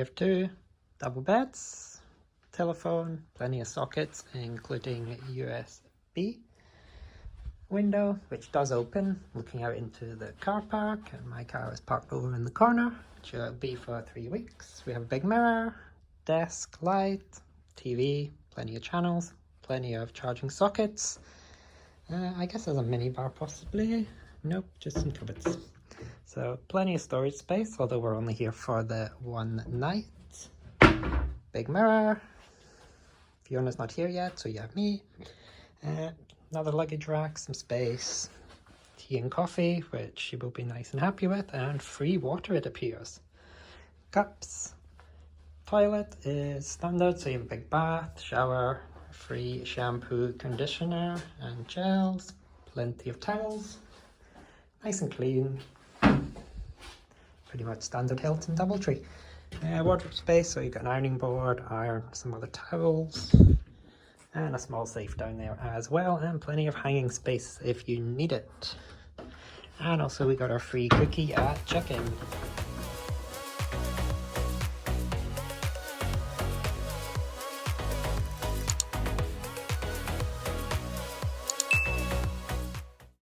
have 2 double beds, telephone, plenty of sockets, including USB window, which does open, looking out into the car park, and my car is parked over in the corner, which will be for 3 weeks. We have a big mirror, desk, light, TV, plenty of channels, plenty of charging sockets. I guess there's a mini bar possibly. Nope, just some cupboards. So plenty of storage space, although we're only here for the 1 night. Big mirror. Fiona's not here yet, so you have me. Another luggage rack, some space. Tea and coffee, which she will be nice and happy with, and free water it appears. Cups. Toilet is standard, so you have a big bath, shower, free shampoo, conditioner and gels, plenty of towels, nice and clean, pretty much standard Hilton DoubleTree. Wardrobe space, so you've got an ironing board, iron, some other towels, and a small safe down there as well, and plenty of hanging space if you need it. And also we got our free cookie at check-in.